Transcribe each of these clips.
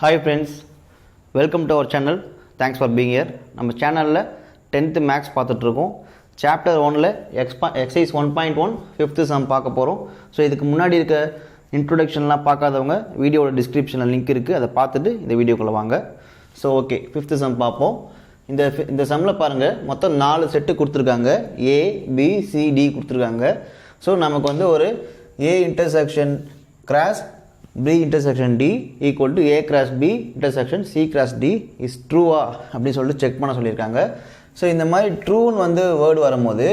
Hi friends, welcome to our channel. Thanks for being here. நம்ம சேனலில் 10th maths பார்த்துட்ருக்கோம். Chapter 1ல் exercise 1.1 5th some பார்க்க போகிறோம். ஸோ இதுக்கு முன்னாடி இருக்க இன்ட்ரொடக்ஷன்லாம் பார்க்காதவங்க வீடியோட டிஸ்கிரிப்ஷனில் லிங்க் இருக்குது, அதை பார்த்துட்டு இந்த வீடியோக்குள்ளே வாங்க. ஸோ ஓகே, 5th சம் பார்ப்போம். இந்த சம்மில் பாருங்கள், மொத்தம் 4 செட்டு கொடுத்துருக்காங்க. A, B, C, D கொடுத்துருக்காங்க. ஸோ நமக்கு வந்து ஒரு A intersection cross B intersection D equal to A cross B intersection C cross D is true அப்படின்னு சொல்லிட்டு செக் பண்ண சொல்லியிருக்காங்க. ஸோ இந்த மாதிரி ட்ரூன்னு வந்து வேர்டு வரும்போது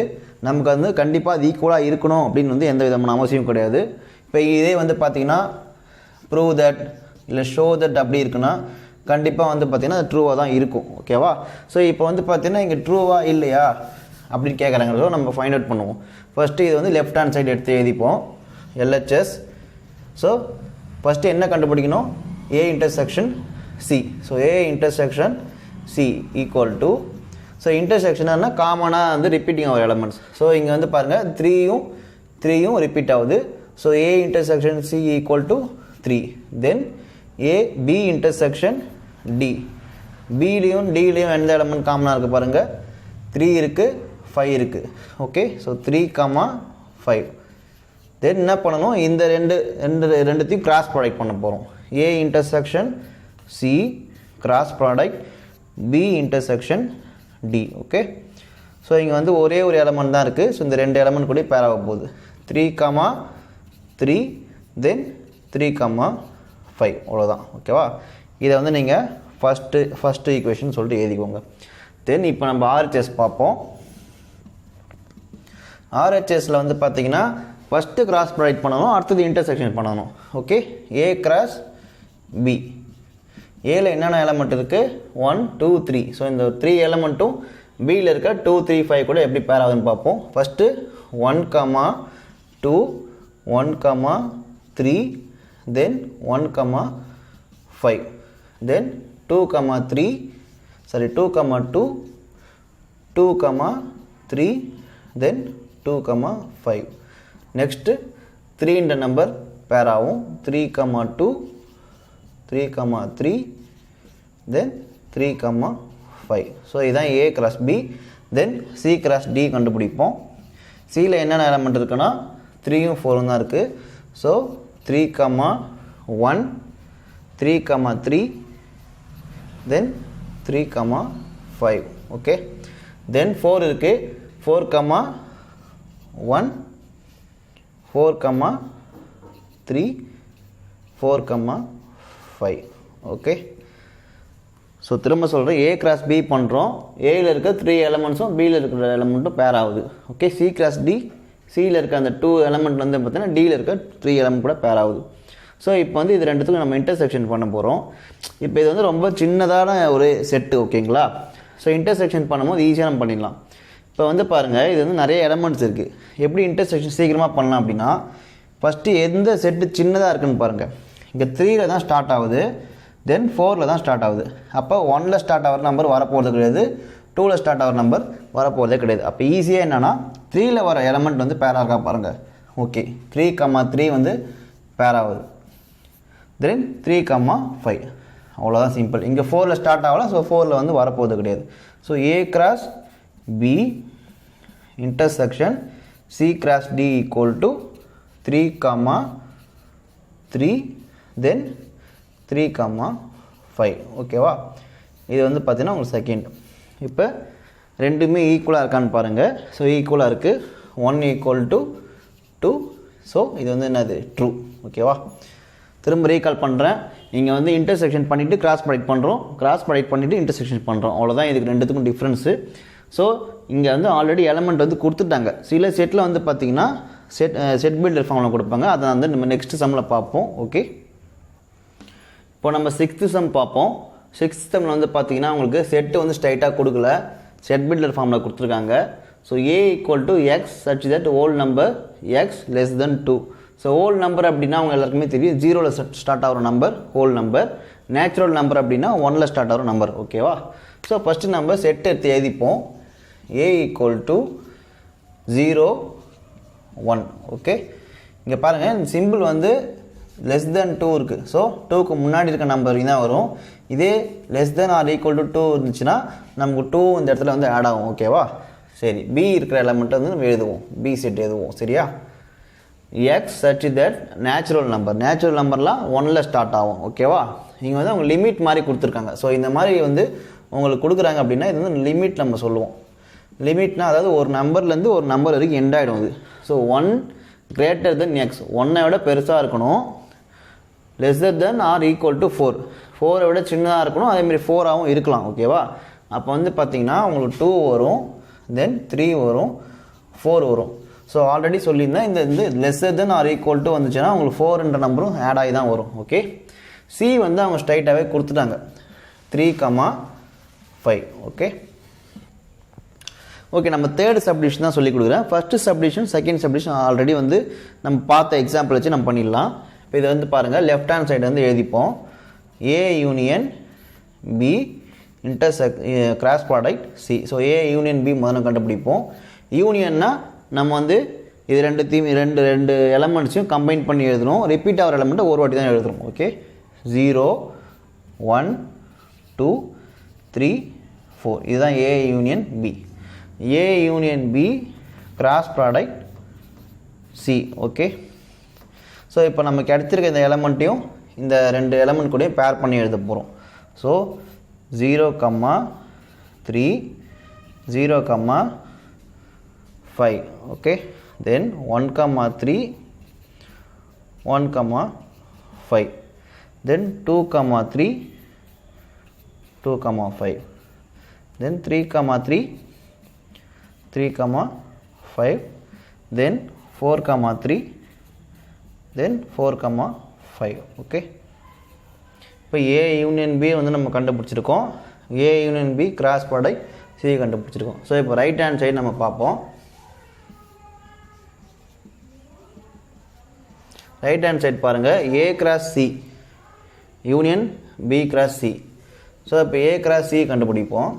நமக்கு வந்து கண்டிப்பாக அது ஈக்குவலாக இருக்கணும் அப்படின்னு வந்து எந்த விதமான அவசியம் கிடையாது. இப்போ இதே வந்து பார்த்திங்கன்னா ப்ரூவ் தட் இல்லை ஷோ தட் அப்படி இருக்குன்னா கண்டிப்பாக வந்து பார்த்திங்கன்னா அது ட்ரூவாக தான் இருக்கும். ஓகேவா? ஸோ இப்போ வந்து பார்த்திங்கன்னா இங்கே ட்ரூவாக இல்லையா அப்படின்னு கேட்குறாங்க. நம்ம ஃபைண்ட் அவுட் பண்ணுவோம். ஃபஸ்ட்டு இது வந்து லெஃப்ட் ஹேண்ட் சைடு எடுத்து எழுதிப்போம், LHS. ஸோ ஃபஸ்ட்டு என்ன கண்டுபிடிக்கணும்? A intersection C. So A intersection C equal to, so இன்டர்செக்ஷன்னா காமனாக வந்து ரிப்பீட்டிங் ஆகிற எலமெண்ட்ஸ். ஸோ இங்கே வந்து பாருங்கள் 3யும் ரிப்பீட் ஆகுது. So A intersection C equal to 3. Then A B intersection D. Bலேயும் Dலேயும் எந்த எலமெண்ட் காமனாக இருக்குது பாருங்கள், 3 இருக்குது, 5 இருக்குது. Okay, so 3, 5. தென் என்ன பண்ணணும்? இந்த ரெண்டுத்தையும் கிராஸ் ப்ராடக்ட் பண்ண போகிறோம். A intersection C cross product B intersection D. Okay, so இங்கே வந்து ஒரே ஒரு எலமெண்ட் தான் இருக்குது. ஸோ இந்த 2 எலமெண்ட் கூட பேர் ஆக போகுது. 3, 3 தென் 3, 5. அவ்வளோதான். ஓகேவா? இதை வந்து நீங்கள் ஃபஸ்ட்டு ஈக்குவேஷன் சொல்லிட்டு எழுதிக்கோங்க. தென் இப்போ நம்ம RHS பார்ப்போம். RHSல வந்து பார்த்தீங்கன்னா ஃபஸ்ட்டு கிராஸ் ப்ராடக்ட் பண்ணணும், அடுத்தது இன்டர்செக்ஷன் பண்ணணும். ஓகே, A கிராஸ் B. ஏல என்னென்ன எலமெண்ட் இருக்குது? 1, 2, 3. ஸோ இந்த 3 எலமெண்ட்டும் Bயில் இருக்க 2, 3, 5 கூட எப்படி பேர் ஆகுதுன்னு பார்ப்போம். ஃபஸ்ட்டு 1, 2, 1, 3, தென் 1, 5. தென் 2, 3, 2, 2, 2, 3, தென் 2, 5. நெக்ஸ்ட்டு 3 இந்த நம்பர் பேர் ஆகும். 3, 2, 3, 3, தென் 3, 5. ஸோ இதுதான் A கிராஸ் B. தென் C கிராஸ் D கண்டுபிடிப்போம். Cயில் என்னென்ன எலமெண்ட் இருக்குன்னா 3யும் 4ம் தான் இருக்குது. ஸோ 3, 1, 3, 3, தென் 3, 5. ஓகே, தென் 4 இருக்குது. 4, 1, 4, 3, 4, 5. ஓகே, ஸோ திரும்ப சொல்கிறேன், A கிராஸ் B பண்ணுறோம். ஏயில் இருக்க 3 எலமெண்ட்ஸும் Bயில் இருக்கிற எலமெண்ட்டும் பேர் ஆகுது. Okay, C cross D. Cயில் இருக்க அந்த 2 எலமெண்ட் வந்து பார்த்தீங்கன்னா Dயில் இருக்க 3 எலமெண்ட் கூட பேர் ஆகுது. ஸோ இப்போ வந்து இது ரெண்டுத்துக்கும் நம்ம இன்டர்செக்ஷன் பண்ண போகிறோம். இப்போ இது வந்து ரொம்ப சின்னதான ஒரு செட்டு. ஓகேங்களா? ஸோ இன்டர்செக்ஷன் பண்ணும்போது ஈஸியாக நம்ம பண்ணிடலாம். இப்போ வந்து பாருங்கள், இது வந்து நிறைய எலமெண்ட்ஸ் இருக்குது. எப்படி இன்டர்செக்ஷன் சீக்கிரமாக பண்ணலாம் அப்படின்னா, ஃபஸ்ட்டு எந்த செட்டு சின்னதாக இருக்குதுன்னு பாருங்கள். இங்கே 3ல் தான் ஸ்டார்ட் ஆகுது, தென் 4ல் தான் ஸ்டார்ட் ஆகுது. அப்போ 1ல் ஸ்டார்ட் ஆகிற நம்பர் வரப்போகிறது கிடையாது, 2ல் ஸ்டார்ட் ஆகிற நம்பர் வரப்போகிறதே கிடையாது. அப்போ ஈஸியாக என்னென்னா 3ல் வர எலமெண்ட் வந்து பேர் ஆகா பாருங்கள். ஓகே, 3, 3 வந்து பேர் ஆகுது. தென் 3, 5. அவ்வளோதான், சிம்பிள். இங்கே 4ல் ஸ்டார்ட் ஆகலாம், ஸோ 4ல் வந்து வரப்போகிறது கிடையாது. ஸோ A கிராஸ் B intersection C cross D equal to 3, 3 then 3, 5. ஓகேவா? இது வந்து பார்த்தீங்கன்னா உங்களுக்கு செகண்ட். இப்போ ரெண்டுமே ஈக்குவலாக இருக்கான்னு பாருங்கள். ஸோ ஈக்குவலாக இருக்குது. 1 ஈக்குவல் டு 2. ஸோ இது வந்து என்னது? ட்ரூ. ஓகேவா? திரும்ப ரீகால் பண்ணுறேன். இங்கே வந்து இன்டர்செக்ஷன் பண்ணிவிட்டு கிராஸ் ப்ராடக்ட் பண்ணுறோம், கிராஸ் ப்ராடக்ட் பண்ணிவிட்டு இன்டர்செக்ஷன் பண்ணுறோம். அவ்வளோதான் இதுக்கு ரெண்டுத்துக்கும் டிஃப்ரென்ஸு. ஸோ இங்கே வந்து ஆல்ரெடி எலமெண்ட் வந்து கொடுத்துட்டாங்க. சில செட்டில் வந்து பார்த்திங்கன்னா செட் பில்டர் ஃபார்மில் கொடுப்பாங்க. அதை வந்து நம்ம நெக்ஸ்ட் சம்மில் பார்ப்போம். ஓகே, இப்போ நம்ம 6th சம் பார்ப்போம். 6th சம்மில் வந்து பார்த்திங்கன்னா உங்களுக்கு செட்டு வந்து ஸ்ட்ரைட்டாக கொடுக்கல, செட் பில்டர் ஃபார்மில் கொடுத்துருக்காங்க. So A equal to X such that whole number X less than 2. So whole number அப்படின்னா அவங்க எல்லாருக்குமே தெரியும், 0ல் ஸ்டார்ட் ஆகிற number whole number. Natural number அப்படின்னா 1ல் ஸ்டார்ட் ஆகிற நம்பர். ஓகேவா? ஸோ ஃபஸ்ட்டு நம்ம செட் எடுத்து எழுதிப்போம். A equal to 0, 1. ஓகே, இங்கே பாருங்கள், இந்த சிம்பிள் வந்து லெஸ் தென் 2 இருக்குது. ஸோ 2க்கு முன்னாடி இருக்க நம்பர் தான் வரும். இதே less than or equal to 2 இருந்துச்சுன்னா நமக்கு 2 இந்த இடத்துல வந்து ஆட் ஆகும். ஓகேவா? சரி, பி இருக்கிற எலமெண்ட்டை வந்து நம்ம எழுதுவோம், பி செட் எழுதுவோம். சரியா? எக்ஸ் சச் தட் நேச்சுரல் நம்பர்லாம் 1ல் ஸ்டார்ட் ஆகும். ஓகேவா? இங்கே வந்து அவங்க லிமிட் மாதிரி கொடுத்துருக்காங்க. ஸோ இந்த மாதிரி வந்து உங்களுக்கு கொடுக்குறாங்க அப்படின்னா இது வந்து லிமிட் நம்ம சொல்லுவோம். லிமிட்னா அதாவது ஒரு நம்பர்லேருந்து ஒரு நம்பர் வரைக்கும் எண்ட் ஆகிடும் அது. ஸோ 1 கிரேட்டர் தென் எக்ஸ், 1ஐ விட பெருசாக இருக்கணும். Lesser than or equal to 4, 4ஐ விட சின்னதாக இருக்கணும். அதேமாதிரி 4ஆகவும் இருக்கலாம். ஓகேவா? அப்போ வந்து பார்த்தீங்கன்னா உங்களுக்கு 2 வரும், தென் 3 வரும், 4 வரும். ஸோ ஆல்ரெடி சொல்லியிருந்தேன் இந்த வந்து lesser than or equal to வந்துச்சுன்னா உங்களுக்கு 4என்ற நம்பரும் ஆட் ஆகி தான் வரும். ஓகே, சி வந்து அவங்க ஸ்ட்ரைட்டாகவே கொடுத்துட்டாங்க 3,5. ஓகே ஓகே, நம்ம தேர்ட் சப்டிவிஷன் தான் சொல்லி கொடுக்குறேன். First subdivision, second subdivision already வந்து நம்ம பார்த்த எக்ஸாம்பிள் வச்சு நம்ம பண்ணிடலாம். இப்போ இதை வந்து பாருங்கள், லெஃப்ட் ஹேண்ட் சைடு வந்து எழுதிப்போம். A union B cross product C. So A union B முதல்ல கண்டுபிடிப்போம். யூனியன்னா நம்ம வந்து இது ரெண்டு எலமெண்ட்ஸையும் கம்பைன் பண்ணி எழுதணும். ரிப்பீட் ஆகிற எலமெண்ட்டை ஒரு வாட்டி தான் எழுதுறோம். ஓகே, 0 1 2 3 4 இதுதான் A union B. A union B cross product C. Okay, so இப்போ நமக்கு கிடைச்சிருக்க இந்த எலமெண்ட்டையும் இந்த ரெண்டு எலமெண்ட் கூட பேர் பண்ணி எழுத போகிறோம். ஸோ 0,3 0,5. ஓகே, தென் 1,3 1,5, then 2,3 2,5, then 3,3 3,5, then 4,3 then 4,5. Okay, இப்போ ஏ யூனியன் பி வந்து நம்ம கண்டுபிடிச்சிருக்கோம். A union B cross product C கண்டுபிடிச்சிருக்கோம். ஸோ இப்போ ரைட் ஹேண்ட் சைடு நம்ம பார்ப்போம். ரைட் ஹேண்ட் சைடு பாருங்கள், A cross C union B cross C. So இப்போ ஏ கிராஸ் சி கண்டுபிடிப்போம்.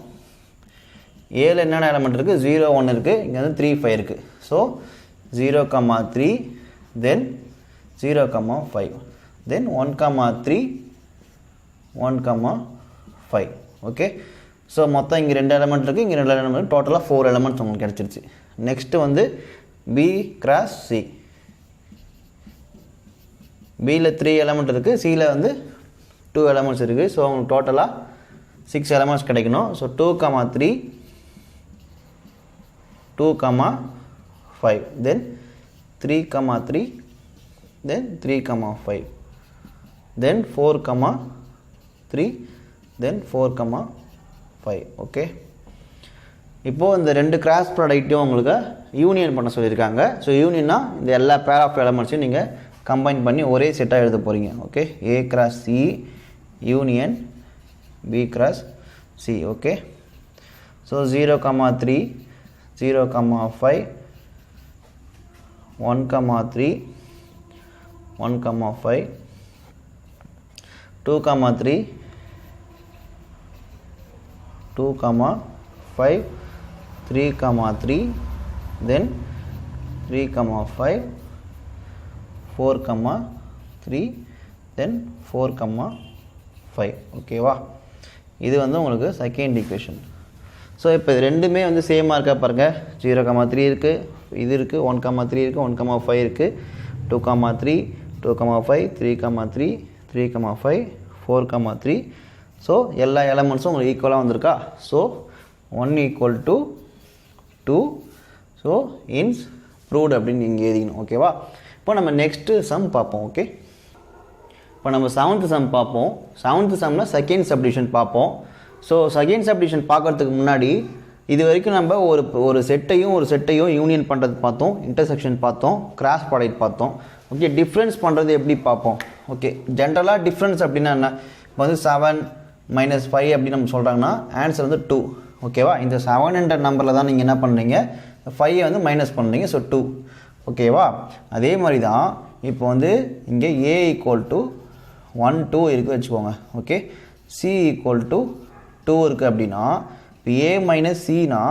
ஏல என்னென்ன எலமெண்ட் இருக்குது? 0 1 இருக்குது, இங்கே வந்து 3 5 இருக்குது. ஸோ 0,3 தென் 0,5, தென் 1,3 1,5. ஓகே, ஸோ மொத்தம் இங்கே 2 எலமெண்ட் இருக்குது, இங்கே 2 எலமெண்ட், டோட்டலாக 4 எலமெண்ட்ஸ் உங்களுக்கு கிடச்சிருச்சு. நெக்ஸ்ட்டு வந்து பி கிராஸ் சி. பியில் 3 எலமெண்ட் இருக்குது, சியில் வந்து 2 எலமெண்ட்ஸ் இருக்குது. ஸோ உங்களுக்கு டோட்டலாக 6 எலமெண்ட்ஸ் கிடைக்கணும். ஸோ 2,3 2,5, தென் 3,3 தென் 3,5, தென் 4,3 தென் 4,5. ஓகே, இப்போது இந்த 2 கிராஸ் ப்ராடக்ட்டையும் உங்களுக்கு யூனியன் பண்ண சொல்லியிருக்காங்க. ஸோ யூனியன்னா இந்த எல்லா பேர் ஆஃப் எலமெண்ட்ஸையும் நீங்கள் கம்பைன் பண்ணி ஒரே செட்டாக எழுத போகிறீங்க. Okay, A cross C union B cross C. Okay, so 0,3 0,5 1,3 1,5 2,3 2,5 3,3 then 3,5 4,3 then 4,5. ஓகேவா? இது வந்து உங்களுக்கு செகண்ட் ஈக்குவேஷன். ஸோ இப்போ இது ரெண்டுமே வந்து சேமாக இருக்கா பாருங்கள். 0,3 இருக்குது, இது இருக்குது, 1,3 இருக்குது, 1,5 இருக்குது, 2,3 2,5 3,3 3,5 4,3. ஸோ எல்லா எலமெண்ட்ஸும் உங்களுக்கு ஈக்குவலாக வந்திருக்கா. ஸோ 1 = 2. ஸோ இன்ஸ் ப்ரூவ்ட் அப்படின்னு நீங்கள் எழுதிக்கணும். ஓகேவா? இப்போ நம்ம நெக்ஸ்ட்டு சம் பார்ப்போம். ஓகே, இப்போ நம்ம 7th சம் பார்ப்போம். 7th சம்மில் செகண்ட் சப்டிவிஷன் பார்ப்போம். ஸோ செகண்ட் சப்டிவிஷன் பார்க்குறதுக்கு முன்னாடி இது வரைக்கும் நம்ம ஒரு செட்டையும் யூனியன் பண்ணுறது பார்த்தோம், இன்டர்செக்ஷன் பார்த்தோம், கிராஸ் ப்ராடக்ட் பார்த்தோம். ஓகே, டிஃப்ரென்ஸ் பண்ணுறது எப்படி பார்ப்போம். ஓகே, ஜென்ரலாக டிஃப்ரென்ஸ் அப்படின்னா என்ன? இப்போ வந்து 7 - 5 அப்படின்னு நம்ம சொல்கிறாங்கன்னா ஆன்சர் வந்து 2. ஓகேவா? இந்த 7என்ற நம்பரில் தான் நீங்கள் என்ன பண்ணுறீங்க, 5 வந்து மைனஸ் பண்ணுறீங்க. ஸோ 2. ஓகேவா? அதே மாதிரி தான் இப்போ வந்து இங்கே A = 1 2 இருக்குது வச்சுக்கோங்க. ஓகே, C = 2 இருக்குது அப்படின்னா இப்போ A - Cனா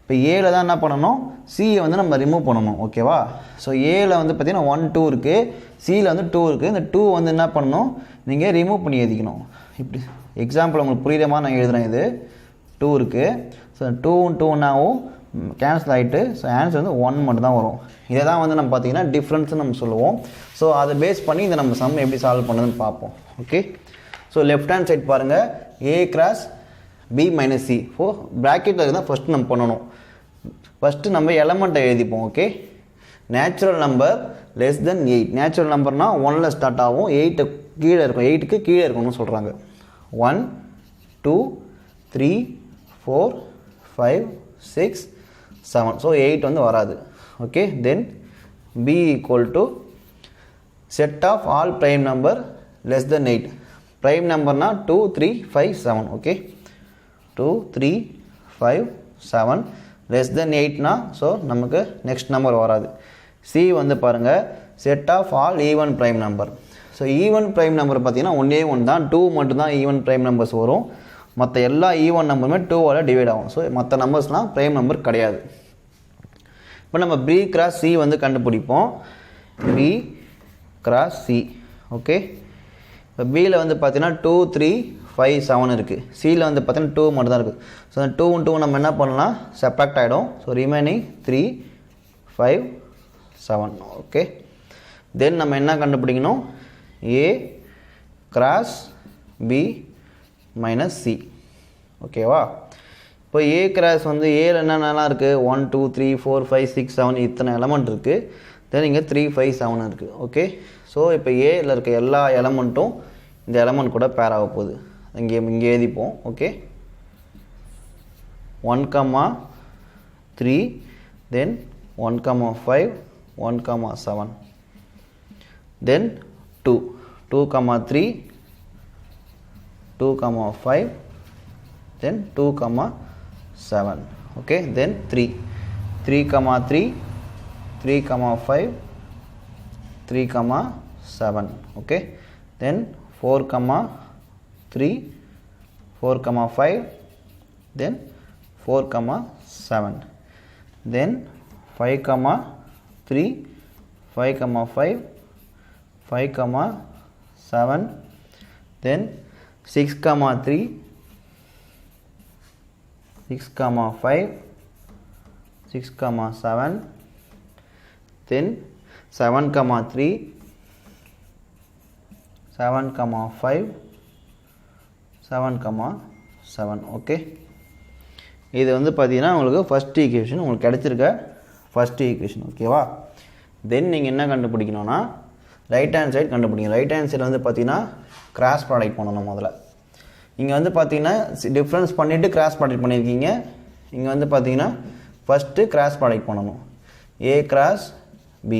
இப்போ ஏல தான் என்ன பண்ணணும், சியை வந்து நம்ம ரிமூவ் பண்ணணும். ஓகேவா? ஸோ ஏல வந்து பார்த்தீங்கன்னா 1 2 இருக்குது, சியில் வந்து 2 இருக்குது. இந்த 2 வந்து என்ன பண்ணணும், நீங்கள் ரிமூவ் பண்ணி எழுதிக்கணும். இப்படி எக்ஸாம்பிள் உங்களுக்கு புரியுற மாதிரி நான் எழுதுகிறேன். இது 2 இருக்குது. ஸோ 2 2 கேன்சல் ஆகிட்டு ஸோ ஆன்சர் வந்து 1 மட்டும் தான் வரும். இதை தான் வந்து நம்ம பார்த்தீங்கன்னா டிஃப்ரென்ஸ்னு நம்ம சொல்லுவோம். ஸோ அதை பேஸ் பண்ணி இதை நம்ம சம் எப்படி சால்வ் பண்ணுறதுன்னு பார்ப்போம். Okay, so left hand side பாருங்கள், A கிராஸ் B மைனஸ் சி. ப்ராக்கெட்டில் இருந்தால் ஃபஸ்ட்டு நம்ம பண்ணணும். ஃபஸ்ட்டு நம்ம எலமெண்ட்டை எழுதிப்போம். Okay, natural number less than 8. நேச்சுரல் நம்பர்னால் 1ல் ஸ்டார்ட் ஆகும், 8 கீழே இருக்கும், 8க்கு கீழே இருக்கணும்னு சொல்கிறாங்க. 1 2 3 4 5 6 7. ஸோ 8 வந்து வராது. Okay, then B equal to set of all prime number less than 8. Prime நம்பர்னால் 2 3 5 7. ஓகே, 2 3 5 7 லெஸ் தென் 8னா ஸோ நமக்கு நெக்ஸ்ட் நம்பர் வராது. சி வந்து பாருங்கள், set of all even prime number. So even prime number பார்த்தீங்கன்னா 1 தான், 2 மட்டும்தான் ஈவன் ப்ரைம் நம்பர்ஸ் வரும். மற்ற எல்லா ஈவன் நம்பருமே 2வால் டிவைட் ஆகும். ஸோ மற்ற நம்பர்ஸ்லாம் ப்ரைம் நம்பர் கிடையாது. இப்போ நம்ம B கிராஸ் C வந்து கண்டுபிடிப்போம். B cross C. ஓகே, இப்போ Bயில் வந்து பார்த்தீங்கன்னா 2 3 5 7 இருக்குது. Cயில் வந்து பார்த்தீங்கன்னா 2 மட்டும் தான் இருக்குது. ஸோ அந்த 2 2 நம்ம என்ன பண்ணலாம், செப்ராக்ட் ஆகிடும். So remaining 3 5 7. ஓகே, தென் நம்ம என்ன கண்டுபிடிக்கணும், A கிராஸ் B மைனஸ் C. ஓகேவா? இப்போ A கிராஸ் வந்து ஏல என்னென்னலாம் இருக்குது, 1 2 3 4 5 6 7 இத்தனை எலமெண்ட் இருக்குது. தென் இங்கே 3 5 7 இருக்குது. ஓகே, ஸோ இப்போ ஏல இருக்க எல்லா எலமெண்ட்டும் இந்த எலமெண்ட் கூட பேர் ஆக போகுது. இங்கே எழுதிப்போம். ஓகே, 1 3 தென் 1 5 1 7 தென் 2 3 2 5 then 2 7. okay, then 3 3 3 3 5 3 7. okay, then 4 3 4 5 then 4 7 then 5 3 5 5 5 7 then 6 3 6 5 6 7 then 7 3 7 5 7 7. Okay, இது வந்து பார்த்தீங்கன்னா உங்களுக்கு ஃபஸ்ட் ஈக்குவேஷன் உங்களுக்கு கிடச்சிருக்க ஃபஸ்ட் ஈக்குவேஷன். ஓகேவா? தென் நீங்கள் என்ன கண்டுபிடிக்கணும்னா ரைட் ஹேண்ட் சைடு கண்டுபிடிக்கணும். ரைட் ஹேண்ட் சைடு வந்து பார்த்தீங்கன்னா கிராஸ் ப்ராடக்ட் பண்ணணும். முதல்ல இங்கே வந்து பார்த்தீங்கன்னா டிஃப்ரென்ஸ் பண்ணிவிட்டு கிராஸ் ப்ராடக்ட் பண்ணியிருக்கீங்க. இங்கே வந்து பார்த்தீங்கன்னா ஃபஸ்ட்டு கிராஸ் ப்ராடக்ட் பண்ணணும். A கிராஸ் B.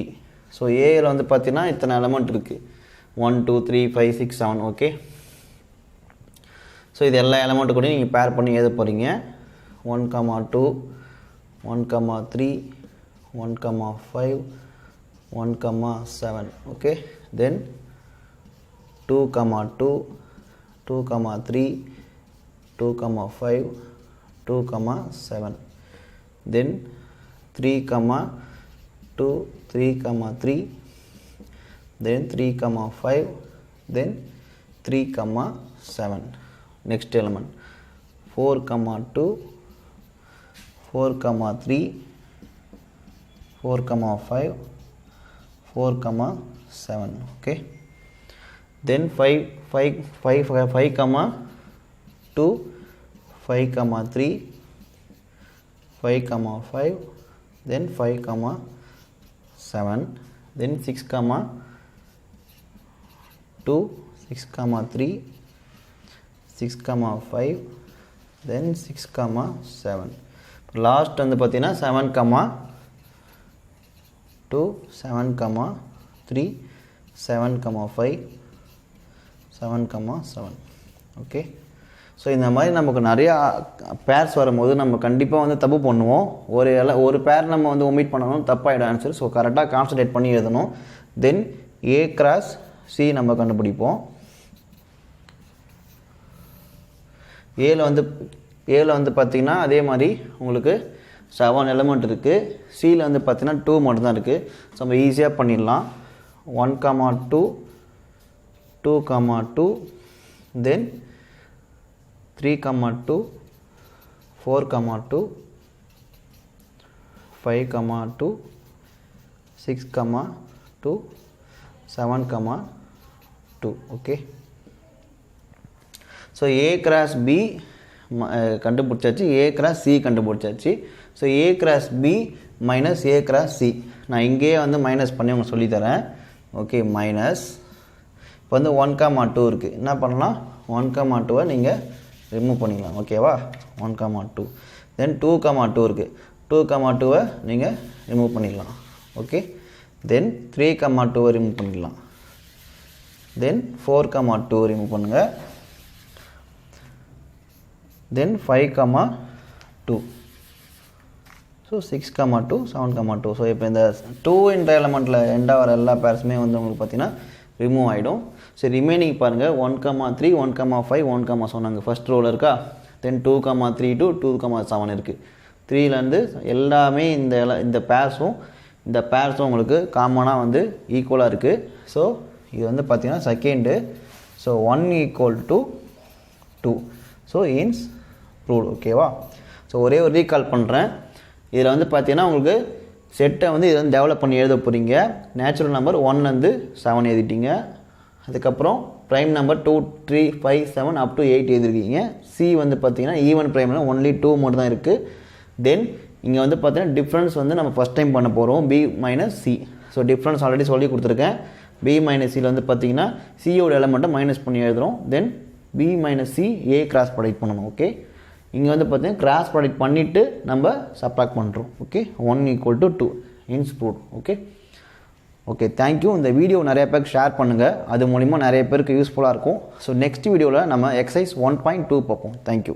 ஸோ ஏயில் வந்து பார்த்தீங்கன்னா இத்தனை எலமெண்ட் இருக்குது, 1 2 3 5 6 7. ஓகே, ஸோ இது எல்லா எலமெண்ட்டு கூட நீங்கள் பேர் பண்ணி எழுத போகிறீங்க. 1 2 1 3 1 5 1 7. ஓகே, தென் 2 2 2 3 2 5 2 7 then 3 2 3 3 then 3 5 then 3 7. next element 4 2 4 3 4 5 4 7. okay, then 5 2 5 3 5 5 then 5 7 then 6 2 6 3 6 5 then 6 7. Last வந்து பார்த்தீங்கன்னா 7 2 7 3 7 5 7 7. ஓகே, ஸோ இந்த மாதிரி நமக்கு நிறையா பேர்ஸ் வரும்போது நம்ம கண்டிப்பாக வந்து தப்பு பண்ணுவோம். ஒரு பேர் நம்ம வந்து ஒமிட் பண்ணணும், தப்பாகிடும் ஆன்சர். ஸோ கரெக்டாக கான்சன்ட்ரேட் பண்ணி எழுதணும். தென் A கிராஸ் C நம்ம கண்டுபிடிப்போம். ஏல வந்து பார்த்திங்கன்னா அதே மாதிரி உங்களுக்கு 7 எலிமெண்ட் இருக்குது. சியில் வந்து பார்த்தீங்கன்னா 2 மட்டும் தான் இருக்குது. ஸோ நம்ம ஈஸியாக பண்ணிடலாம். 1, 2, 2, தென் 3, 2, 4, 2, 5, 2, 6, 2, 7, 2. Okay. So A cross B கண்டுபிடிச்சாச்சு, ஏ கிராஸ் சி கண்டுபிடிச்சாச்சு. So A cross B minus A cross C நான் இங்கேயே வந்து மைனஸ் பண்ணி உங்களுக்கு சொல்லித்தரேன். ஓகே, மைனஸ் இப்போ வந்து 1, 2 இருக்குது. என்ன பண்ணலாம், 1, 2 நீங்கள் ரிமூவ் பண்ணிக்கலாம். ஓகேவா, 1, 2. தென் 2, 2 இருக்குது. 2, 2 நீங்கள் ரிமூவ் பண்ணிடலாம். ஓகே. தென் 3, 2 ரிமூவ் பண்ணிடலாம். தென் 4, 2 ரிமூவ் பண்ணுங்கள். தென் 5, 2. ஸோ 6, 2, 7, 2. ஸோ இப்போ இந்த 2 என்ற எலமெண்ட்டில் எண்டாக வர எல்லா பேர்ஸுமே வந்து உங்களுக்கு பார்த்தீங்கன்னா ரிமூவ் ஆகிடும். சரி, ரிமைனிங் பாருங்கள். 1, 3, 1, 5, 1, சொன்னாங்க ஃபஸ்ட் ரோவில் இருக்கா. தென் 2, 3 to 2, 7 இருக்குது. 3லேருந்து எல்லாமே இந்த பேர்ஸும் உங்களுக்கு காமனாக வந்து ஈக்குவலாக இருக்குது. ஸோ இது வந்து பார்த்தீங்கன்னா second. So 1 = 2. So hence proved. ஓகேவா. ஸோ ஒரே ஒரு ரீகால் பண்ணுறேன். இதில் வந்து பார்த்தீங்கன்னா உங்களுக்கு செட்டை வந்து இதை வந்து டெவலப் பண்ணி எழுத போகிறீங்க. நேச்சுரல் நம்பர் 1 7 எழுதிட்டீங்க. அதுக்கப்புறம் ப்ரைம் நம்பர் 2, 3, 5, 7 up to 8 எழுதிருக்கீங்க. சி வந்து பார்த்தீங்கன்னா ஈவன் ப்ரைமில் ஒன்லி 2 மட்டும் தான் இருக்குது. தென் இங்கே வந்து பார்த்தீங்கன்னா டிஃப்ரென்ஸ் வந்து நம்ம ஃபஸ்ட் டைம் பண்ண போகிறோம், B minus C. So difference already சொல்லி கொடுத்துருக்கேன். பி மைனஸ் சியில் வந்து பார்த்தீங்கன்னா சியோட எலமெண்ட்டை மைனஸ் பண்ணி எழுதுகிறோம். Then B minus C A cross product பண்ணணும். ஓகே, இங்கே வந்து பார்த்தீங்கன்னா கிராஸ் ப்ராடக்ட் பண்ணிவிட்டு நம்ம சப்ராக்ட் பண்ணுறோம். ஓகே, 1 = 2 இன்ஸ் ப்ரூவ்ட். Okay okay, thank you. இந்த வீடியோ நிறைய பேருக்கு ஷேர் பண்ணுங்கள், அது மூலிமா நிறைய பேருக்கு யூஸ்ஃபுல்லாக இருக்கும். ஸோ நெக்ஸ்ட் வீடியோவில் நம்ம எக்ஸசைஸ் 1.2 பார்ப்போம். தேங்க்யூ.